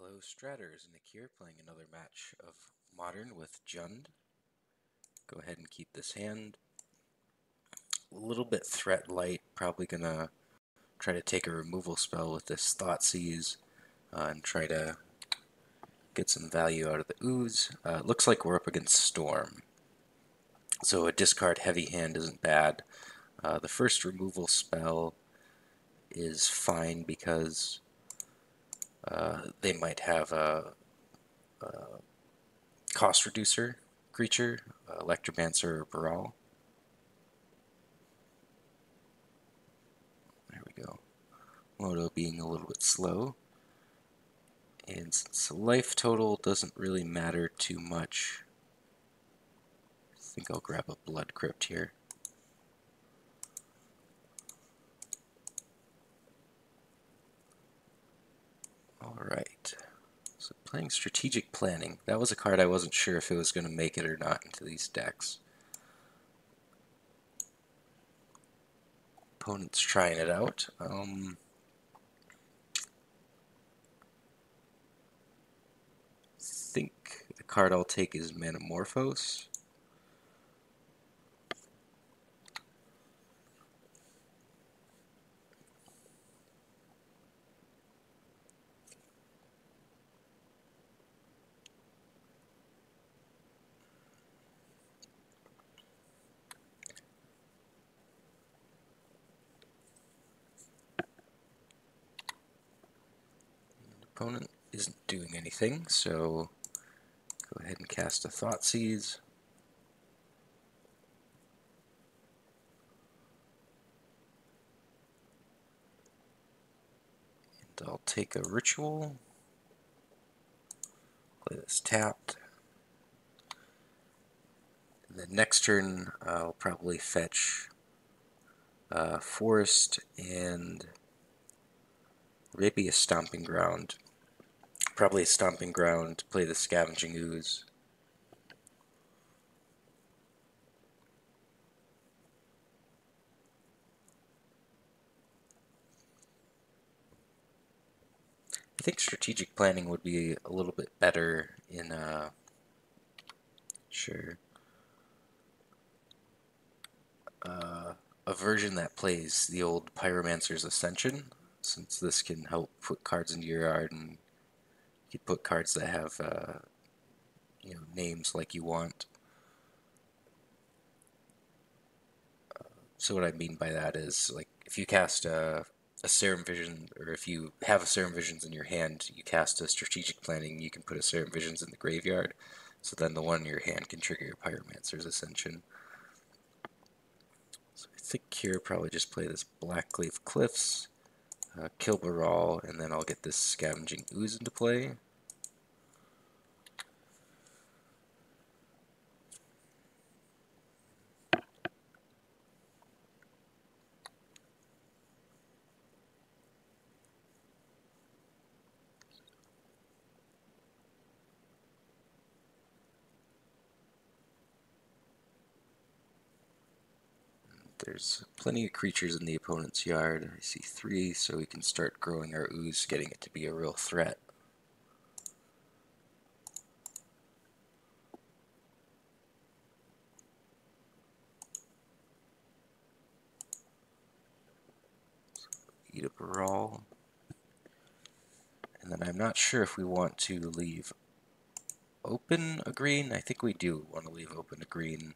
Hello Stratters, Nick here, playing another match of Modern with Jund. Go ahead and keep this hand. A little bit threat light, probably gonna try to take a removal spell with this Thoughtseize and try to get some value out of the Ooze. It looks like we're up against Storm, so a discard heavy hand isn't bad. The first removal spell is fine because they might have a cost reducer creature, Electromancer or Baral. There we go. Moto being a little bit slow. And since life total doesn't really matter too much, I think I'll grab a Blood Crypt here. Alright. So playing Strategic Planning. That was a card I wasn't sure if it was going to make it or not into these decks. Opponent's trying it out. I think the card I'll take is Manamorphose. Opponent isn't doing anything, so go ahead and cast a Thoughtseize. And I'll take a Ritual. Play this tapped. And then next turn, I'll probably fetch Forest and maybe a Stomping Ground. Probably a Stomping Ground, play the Scavenging Ooze. I think Strategic Planning would be a little bit better in a version that plays the old Pyromancer's Ascension, since this can help put cards into your yard, and you can put cards that have names like you want. So what I mean by that is, like, if you cast a Serum Vision, or if you have a Serum Visions in your hand, you cast a Strategic Planning, you can put a Serum Visions in the graveyard, so then the one in your hand can trigger your Pyromancer's Ascension. So I think here probably just play this Blackcleave Cliffs, kill Baral, and then I'll get this Scavenging Ooze into play. There's plenty of creatures in the opponent's yard. I see 3, so we can start growing our Ooze, getting it to be a real threat. So eat a Baral. And then I'm not sure if we want to leave open a green. I think we do want to leave open a green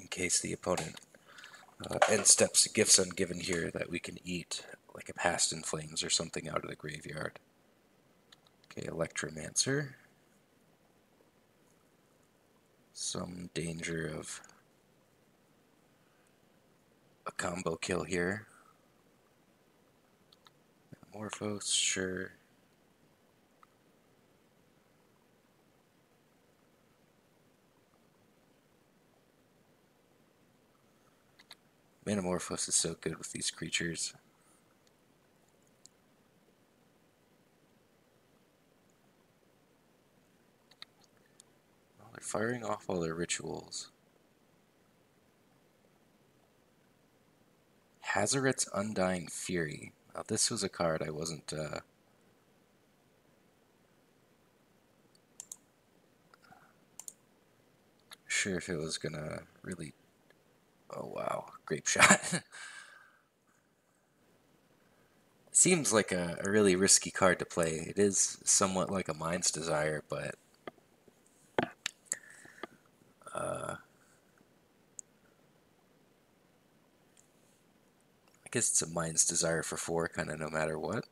in case the opponent end steps Gifts Ungiven here that we can eat, like a Past in Flames or something out of the graveyard. Okay, Electromancer. Some danger of a combo kill here. Morphos, sure. Manamorphose is so good with these creatures. Well, they're firing off all their rituals. Hazoret's Undying Fury. Now, this was a card I wasn't sure if it was gonna really... Oh wow, grape shot. Seems like a really risky card to play. It is somewhat like a Mind's Desire, but I guess it's a Mind's Desire for 4, kind of no matter what.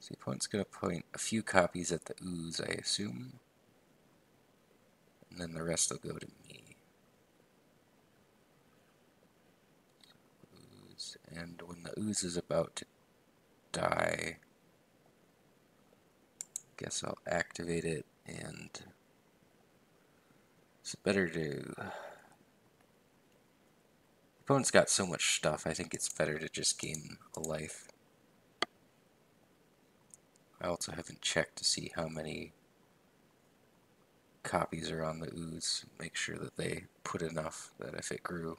So the opponent's going to point a few copies at the Ooze, I assume. And then the rest will go to me. Ooze. And when the Ooze is about to die, I guess I'll activate it, and it's better to... The opponent's got so much stuff, I think it's better to just gain a life. I also haven't checked to see how many copies are on the Ooze. Make sure that they put enough that if it grew,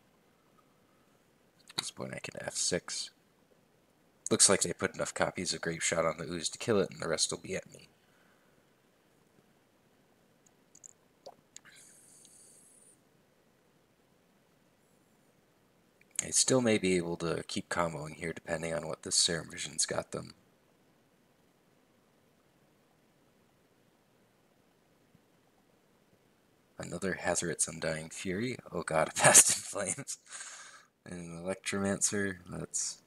at this point I can F6. Looks like they put enough copies of Grape Shot on the Ooze to kill it, and the rest will be at me. I still may be able to keep comboing here depending on what this Serum Vision's got them. Another Hazoret's Undying Fury. Oh god, a Past in Flames. And an Electromancer. That's...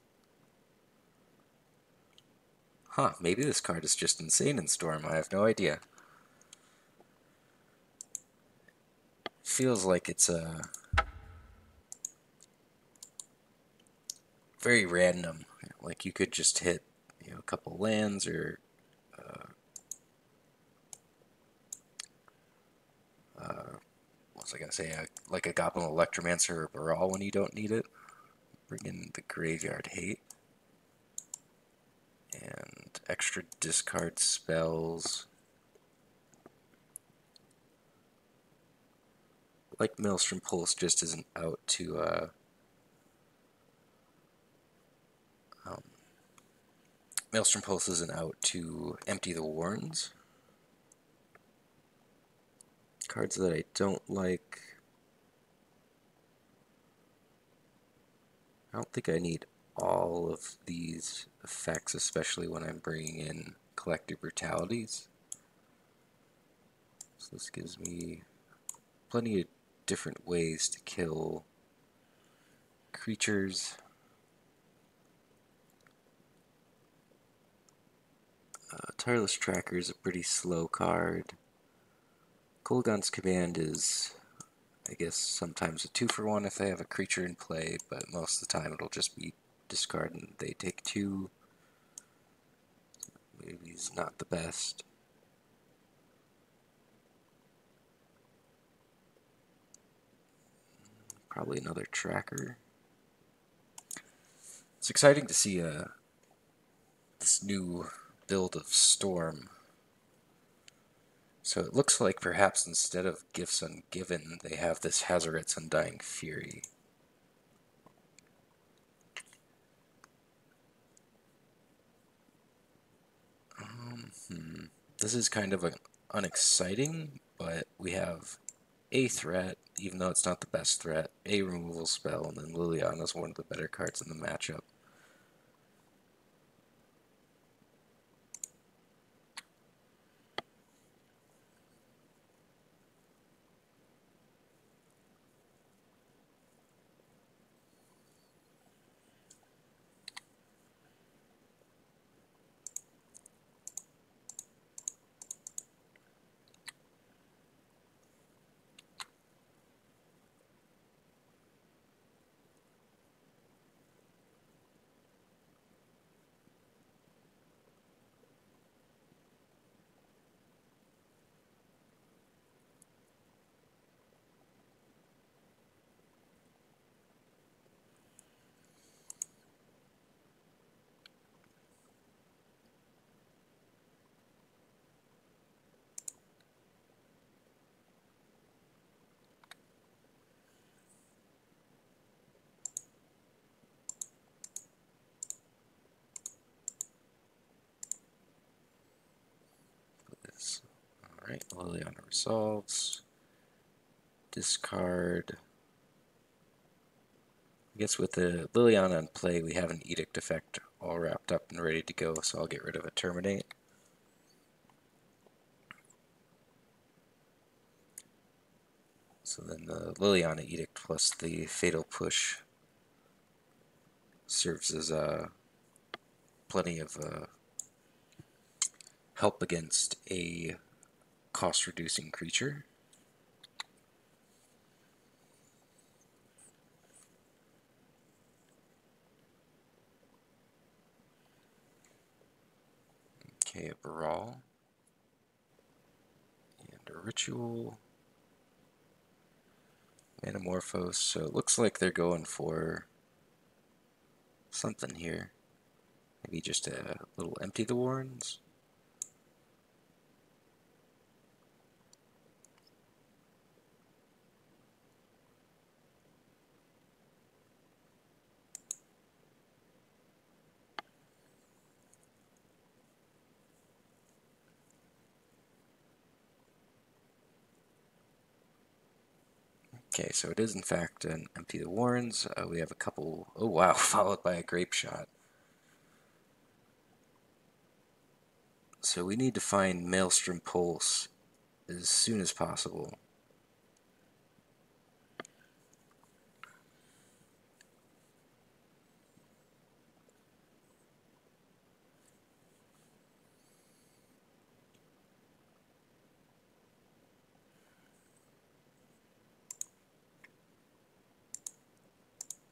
Huh, maybe this card is just insane in Storm. I have no idea. Feels like it's very random. Like you could just hit, you know, a couple lands or what was I gonna say? Like a Goblin Electromancer or Baral when you don't need it. Bring in the Graveyard Hate. And extra discard spells. Like Maelstrom Pulse just isn't out to Maelstrom Pulse isn't out to empty the Warrens. Cards that I don't like. I don't think I need all of these effects, especially when I'm bringing in Collective Brutalities. So this gives me plenty of different ways to kill creatures. Tireless Tracker is a pretty slow card. Kolaghan's Command is, I guess, sometimes a 2-for-1 if they have a creature in play, but most of the time it'll just be discard and they take 2. Maybe he's not the best. Probably another Tracker. It's exciting to see this new build of Storm. So it looks like perhaps instead of Gifts Ungiven, they have this Hazoret's Undying Fury. This is kind of unexciting, but we have a threat, even though it's not the best threat, a removal spell, and then Lilianna is one of the better cards in the matchup. Alright, Lilianna resolves. Discard. I guess with the Lilianna in play, we have an Edict effect all wrapped up and ready to go, so I'll get rid of a Terminate. So then the Lilianna Edict plus the Fatal Push serves as plenty of help against a cost-reducing creature. Okay, a Brawl. And a Ritual. Manamorphose, so it looks like they're going for something here. Maybe just a little Empty the Warrens. Okay, so it is in fact an Empty the Warrens. We have a couple, oh wow, followed by a Grape Shot. So we need to find Maelstrom Pulse as soon as possible.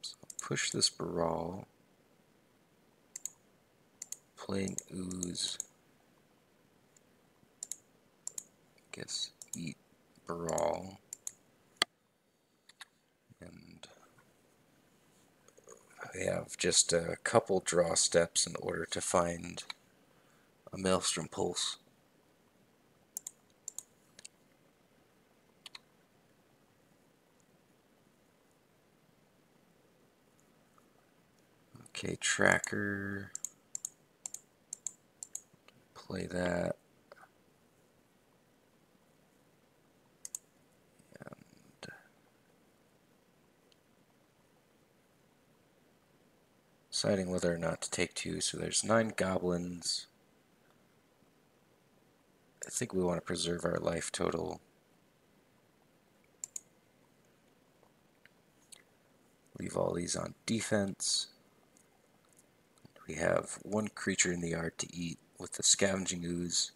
So push this Brawl. Playing Ooze. Guess eat Brawl. And I have just a couple draw steps in order to find a Maelstrom Pulse. Okay, Tracker. Play that. And deciding whether or not to take two. So there's 9 goblins. I think we want to preserve our life total. Leave all these on defense. We have 1 creature in the yard to eat with the Scavenging Ooze.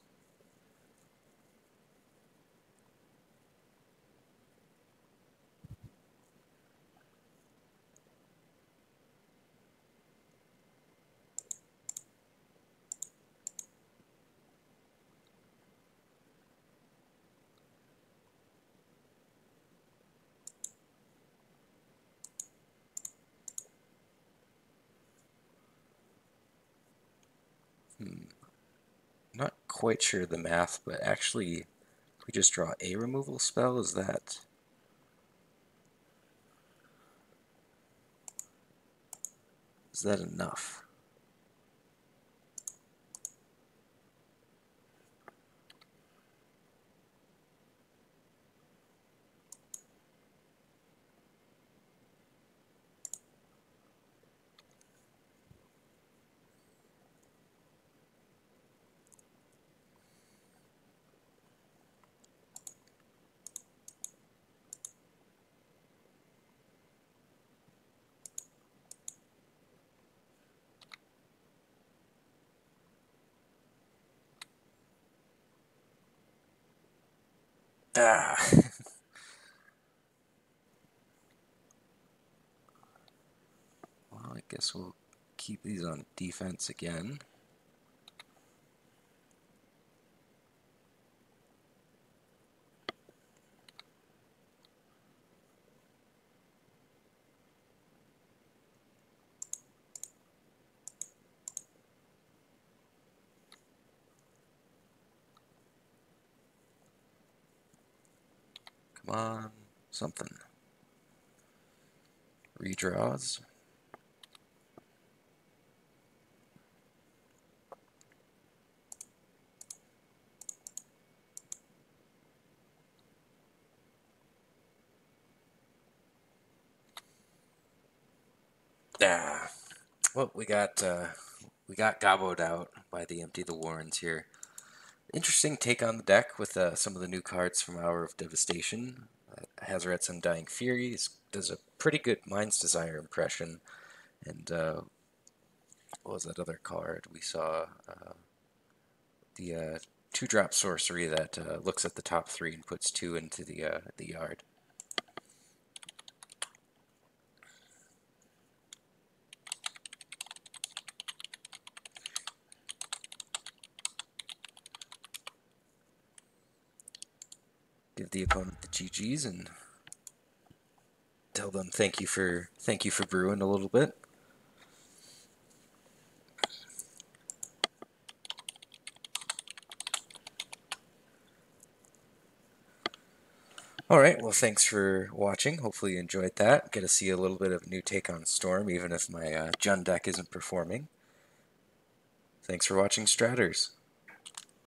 Not quite sure the math, but actually, if we just draw a removal spell, is that enough? Ah! Well, I guess we'll keep these on defense again. Come on, something. Redraws. Ah, well, we got gobbled out by the Empty the Warrens here. Interesting take on the deck with some of the new cards from Hour of Devastation. Hazoret's Undying Fury does a pretty good Mind's Desire impression. And what was that other card we saw? The 2-drop sorcery that looks at the top 3 and puts 2 into the yard. Give the opponent the GGs and tell them thank you for brewing a little bit. Alright, well thanks for watching. Hopefully you enjoyed that. Get to see a little bit of a new take on Storm, even if my Jund deck isn't performing. Thanks for watching, Stratters.